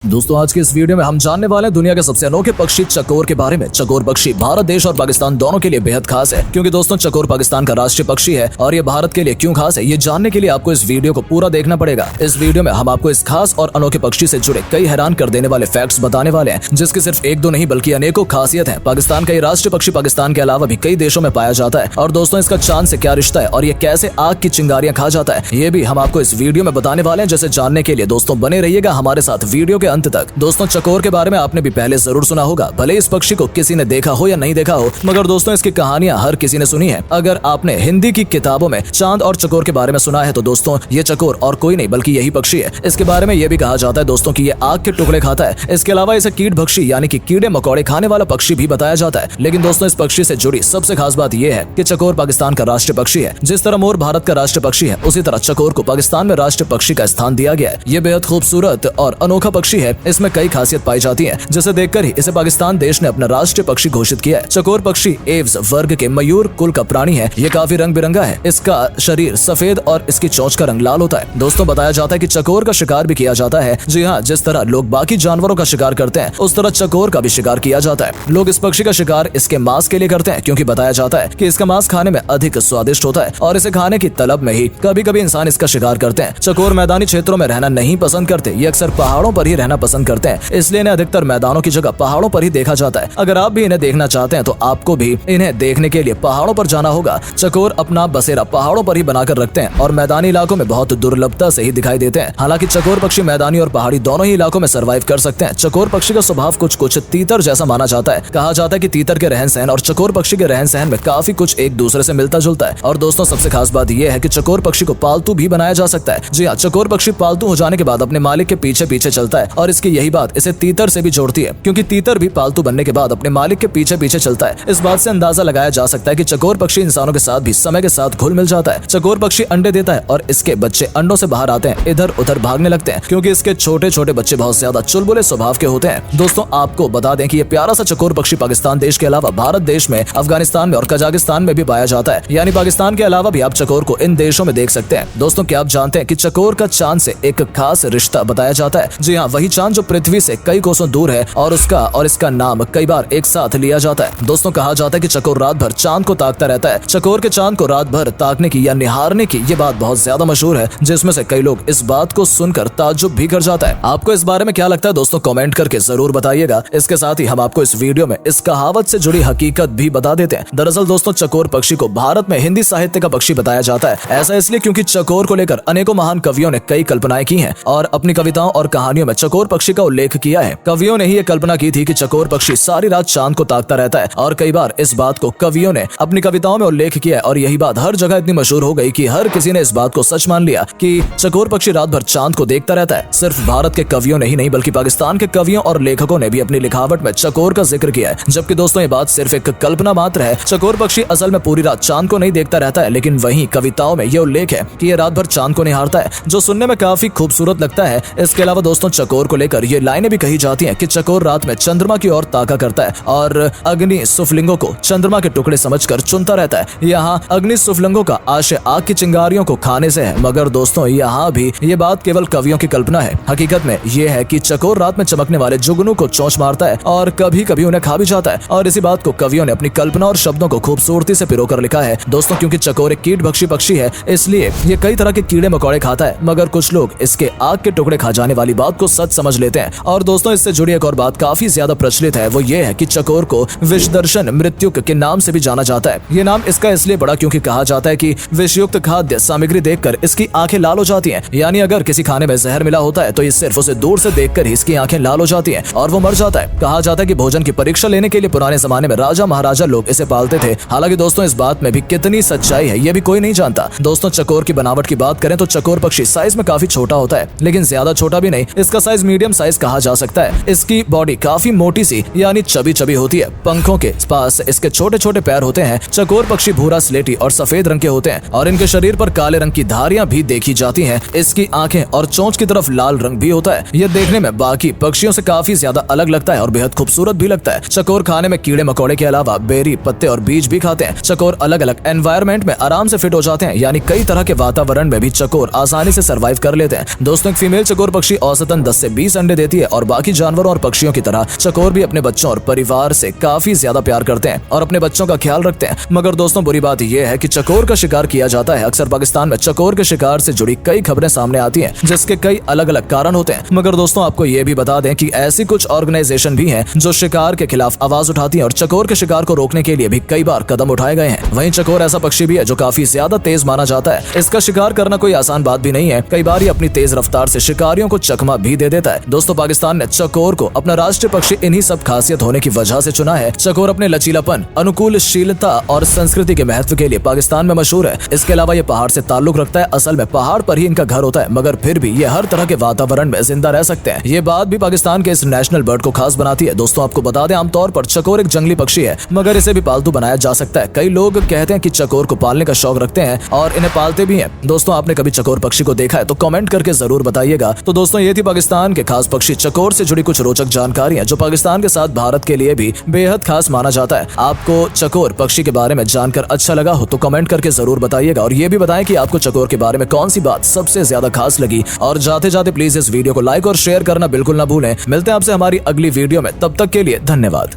दोस्तों आज के इस वीडियो में हम जानने वाले हैं दुनिया के सबसे अनोखे पक्षी चकोर के बारे में। चकोर पक्षी भारत देश और पाकिस्तान दोनों के लिए बेहद खास है, क्योंकि दोस्तों चकोर पाकिस्तान का राष्ट्रीय पक्षी है और ये भारत के लिए क्यों खास है, ये जानने के लिए आपको इस वीडियो को पूरा देखना पड़ेगा। इस वीडियो में हम आपको इस खास और अनोखे पक्षी से जुड़े कई हैरान कर देने वाले फैक्ट्स बताने वाले हैं, जिसकी सिर्फ एक दो नहीं बल्कि अनेकों खासियत है। पाकिस्तान का ये राष्ट्रीय पक्षी पाकिस्तान के अलावा भी कई देशों में पाया जाता है और दोस्तों इसका चांद से क्या रिश्ता है और ये कैसे आग की चिंगारियां खा जाता है, ये भी हम आपको इस वीडियो में बताने वाले हैं। जिसे जानने के लिए दोस्तों बने रहिएगा हमारे साथ वीडियो के अंत तक। दोस्तों चकोर के बारे में आपने भी पहले जरूर सुना होगा, भले इस पक्षी को किसी ने देखा हो या नहीं देखा हो, मगर दोस्तों इसकी कहानियां हर किसी ने सुनी है। अगर आपने हिंदी की किताबों में चांद और चकोर के बारे में सुना है तो दोस्तों ये चकोर और कोई नहीं बल्कि यही पक्षी है। इसके बारे में यह भी कहा जाता है दोस्तों कि ये आग के टुकड़े खाता है। इसके अलावा इसे कीट भक्षी यानी कि कीड़े मकोड़े खाने वाला पक्षी भी बताया जाता है। लेकिन दोस्तों इस पक्षी से जुड़ी सबसे खास बात यह है कि चकोर पाकिस्तान का राष्ट्रीय पक्षी है। जिस तरह मोर भारत का राष्ट्रीय पक्षी है, उसी तरह चकोर को पाकिस्तान में राष्ट्रीय पक्षी का स्थान दिया गया है। ये बेहद खूबसूरत और अनोखा पक्षी है। इसमें कई खासियत पाई जाती है, जिसे देखकर ही इसे पाकिस्तान देश ने अपना राष्ट्रीय पक्षी घोषित किया है। चकोर पक्षी एव्स वर्ग के मयूर कुल का प्राणी है। ये काफी रंग बिरंगा है। इसका शरीर सफेद और इसकी चोंच का रंग लाल होता है। दोस्तों बताया जाता है कि चकोर का शिकार भी किया जाता है। जी हाँ, जिस तरह लोग बाकी जानवरों का शिकार करते हैं, उस तरह चकोर का भी शिकार किया जाता है। लोग इस पक्षी का शिकार इसके मांस के लिए करते हैं, क्योंकि बताया जाता है कि इसका मांस खाने में अधिक स्वादिष्ट होता है और इसे खाने की तलब में ही कभी कभी इंसान इसका शिकार करते हैं। चकोर मैदानी क्षेत्रों में रहना नहीं पसंद करते। ये अक्सर पहाड़ों पर ही रहना पसंद करते हैं, इसलिए इन्हें अधिकतर मैदानों की जगह पहाड़ों पर ही देखा जाता है। अगर आप भी इन्हें देखना चाहते हैं तो आपको भी इन्हें देखने के लिए पहाड़ों पर जाना होगा। चकोर अपना बसेरा पहाड़ों पर ही बनाकर रखते हैं और मैदानी इलाकों में बहुत दुर्लभता से ही दिखाई देते हैं। हालांकि चकोर पक्षी मैदानी और पहाड़ी दोनों ही इलाकों में सर्वाइव कर सकते हैं। चकोर पक्षी का स्वभाव कुछ तीतर जैसा माना जाता है। कहा जाता है कि तीतर के रहन सहन और चकोर पक्षी के रहन सहन में काफी कुछ एक दूसरे से मिलता जुलता है। और दोस्तों सबसे खास बात यह है कि चकोर पक्षी को पालतू भी बनाया जा सकता है। जी हाँ, चकोर पक्षी पालतू हो जाने के बाद अपने मालिक के पीछे पीछे चलता है और इसकी यही बात इसे तीतर से भी जोड़ती है, क्योंकि तीतर भी पालतू बनने के बाद अपने मालिक के पीछे पीछे चलता है। इस बात से अंदाजा लगाया जा सकता है कि चकोर पक्षी इंसानों के साथ भी समय के साथ घुल मिल जाता है। चकोर पक्षी अंडे देता है और इसके बच्चे अंडों से बाहर आते हैं, इधर उधर भागने लगते हैं, क्योंकि इसके छोटे छोटे बच्चे बहुत ज्यादा चुलबुले स्वभाव के होते हैं। दोस्तों आपको बता दें कि ये प्यारा सा चकोर पक्षी पाकिस्तान देश के अलावा भारत देश में, अफगानिस्तान में और कजाकिस्तान में भी पाया जाता है। यानी पाकिस्तान के अलावा भी आप चकोर को इन देशों में देख सकते हैं। दोस्तों क्या आप जानते हैं कि चकोर का चांद से एक खास रिश्ता बताया जाता है? जी हाँ, वही चांद जो पृथ्वी से कई कोसों दूर है और उसका और इसका नाम कई बार एक साथ लिया जाता है। दोस्तों कहा जाता है कि चकोर रात भर चांद को ताकता रहता है। चकोर के चांद को रात भर ताकने की या निहारने की ये बात बहुत ज्यादा मशहूर है, जिसमें से कई लोग इस बात को सुनकर ताज्जुब भी कर जाता है। आपको इस बारे में क्या लगता है दोस्तों, कमेंट करके जरूर बताइएगा। इसके साथ ही हम आपको इस वीडियो में इस कहावत से जुड़ी हकीकत भी बता देते हैं। दरअसल दोस्तों चकोर पक्षी को भारत में हिंदी साहित्य का पक्षी बताया जाता है। ऐसा इसलिए क्योंकि चकोर को लेकर अनेकों महान कवियों ने कई कल्पनाएं की हैं और अपनी कविताओं और कहानियों में चकोर पक्षी का उल्लेख किया है। कवियों ने ही ये कल्पना की थी कि चकोर पक्षी सारी रात चांद को ताकता रहता है और कई बार इस बात को कवियों ने अपनी कविताओं में उल्लेख किया है और यही बात हर जगह इतनी मशहूर हो गई कि हर किसी ने इस बात को सच मान लिया कि चकोर पक्षी रात भर चांद को देखता रहता है। सिर्फ भारत के कवियों ने ही नहीं बल्कि पाकिस्तान के कवियों और लेखकों ने भी अपनी लिखावट में चकोर का जिक्र किया है। जबकि दोस्तों ये बात सिर्फ एक कल्पना मात्र है। चकोर पक्षी असल में पूरी रात चांद को नहीं देखता रहता है, लेकिन वहीं कविताओं में यह उल्लेख है कि यह रात भर चांद को निहारता है, जो सुनने में काफी खूबसूरत लगता है। इसके अलावा दोस्तों चकोर को लेकर ये लाइनें भी कही जाती हैं कि चकोर रात में चंद्रमा की ओर ताका करता है और अग्नि सुफलिंगों को चंद्रमा के टुकड़े समझकर चुनता रहता है। यहाँ अग्नि सुफलिंगों का आशय आग की चिंगारियों को खाने से है, मगर दोस्तों यहाँ भी ये बात केवल कवियों की कल्पना है। हकीकत में ये है कि चकोर रात में चमकने वाले जुगनू को चोंच मारता है और कभी कभी उन्हें खा भी जाता है और इसी बात को कवियों ने अपनी कल्पना और शब्दों को खूबसूरती से पिरोकर लिखा है। दोस्तों क्योंकि चकोर एक कीट भक्षी पक्षी है, इसलिए ये कई तरह के कीड़े मकोड़े खाता है, मगर कुछ लोग इसके आग के टुकड़े खा जाने वाली बात को सच समझ लेते हैं। और दोस्तों इससे जुड़ी एक और बात काफी ज्यादा प्रचलित है, वो ये है कि चकोर को विषदर्शन मृत्युक के नाम से भी जाना जाता है। ये नाम इसका इसलिए पड़ा क्योंकि कहा जाता है कि विषयुक्त खाद्य सामग्री देखकर इसकी आंखें लाल हो जाती हैं। यानी अगर किसी खाने में जहर मिला होता है तो ये सिर्फ उसे दूर से देखकर ही इसकी आंखें लाल हो जाती हैं और वो मर जाता है। कहा जाता है कि भोजन की परीक्षा लेने के लिए पुराने जमाने में राजा महाराजा लोग इसे पालते थे। हालांकि दोस्तों इस बात में भी कितनी सच्चाई है ये भी कोई नहीं जानता। दोस्तों चकोर की बनावट की बात करें तो चकोर पक्षी साइज में काफी छोटा होता है, लेकिन ज्यादा छोटा भी नहीं। इसका साइज मीडियम साइज कहा जा सकता है। इसकी बॉडी काफी मोटी सी यानी चबी चबी होती है। पंखों के पास इसके छोटे छोटे पैर होते हैं। चकोर पक्षी भूरा स्लेटी और सफेद रंग के होते हैं और इनके शरीर पर काले रंग की धारियां भी देखी जाती हैं। इसकी आंखें और चोंच की तरफ लाल रंग भी होता है। यह देखने में बाकी पक्षियों से काफी ज्यादा अलग लगता है और बेहद खूबसूरत भी लगता है। चकोर खाने में कीड़े मकोड़े के अलावा बेरी, पत्ते और बीज भी खाते हैं। चकोर अलग अलग एनवायरनमेंट में आराम से फिट हो जाते हैं, यानी कई तरह के वातावरण में भी चकोर आसानी से सर्वाइव कर लेते हैं। दोस्तों एक फीमेल चकोर पक्षी औसतन 10 से 20 अंडे देती है और बाकी जानवरों और पक्षियों की तरह चकोर भी अपने बच्चों और परिवार से काफी ज्यादा प्यार करते हैं और अपने बच्चों का ख्याल रखते हैं। मगर दोस्तों बुरी बात यह है कि चकोर का शिकार किया जाता है। अक्सर पाकिस्तान में चकोर के शिकार से जुड़ी कई खबरें सामने आती हैं, जिसके कई अलग अलग कारण होते हैं। मगर दोस्तों आपको ये भी बता दें कि ऐसी कुछ ऑर्गेनाइजेशन भी हैं जो शिकार के खिलाफ आवाज उठाती हैं और चकोर के शिकार को रोकने के लिए भी कई बार कदम उठाए गए हैं। वहीं चकोर ऐसा पक्षी भी है जो काफी ज्यादा तेज माना जाता है। इसका शिकार करना कोई आसान बात भी नहीं है। कई बार ये अपनी तेज रफ्तार से शिकारियों को चकमा भी दे देता है। दोस्तों पाकिस्तान ने चकोर को अपना राष्ट्रीय पक्षी इन्हीं सब खासियत होने की वजह से चुना है। चकोर अपने लचीलापन, अनुकूलशीलता और संस्कृति के महत्व के लिए पाकिस्तान में मशहूर है। इसके अलावा ये पहाड़ से ताल्लुक रखता है। असल में पहाड़ पर ही इनका घर होता है, मगर फिर भी ये हर तरह के वातावरण में जिंदा रह सकते हैं। ये बात भी पाकिस्तान के इस नेशनल बर्ड को खास बनाती है। दोस्तों आपको बता दें, आमतौर पर चकोर एक जंगली पक्षी है, मगर इसे भी पालतू बनाया जा सकता है। कई लोग कहते हैं कि चकोर को पालने का शौक रखते हैं और इन्हें पालते भी हैं। दोस्तों आपने कभी चकोर पक्षी को देखा है तो कमेंट करके जरूर बताइएगा। तो दोस्तों ये थी पाकिस्तान के खास पक्षी चकोर से जुड़ी कुछ रोचक जानकारियां जो पाकिस्तान के साथ भारत के लिए भी बेहद खास माना जाता है। आपको चकोर पक्षी के बारे में जानकर अच्छा लगा हो तो कमेंट करके जरूर बताइएगा और ये भी बताएं कि आपको चकोर के बारे में कौन सी बात सबसे ज्यादा खास लगी। और जाते जाते प्लीज इस वीडियो को लाइक और शेयर करना बिल्कुल ना भूलें। मिलते हैं आपसे हमारी अगली वीडियो में, तब तक के लिए धन्यवाद।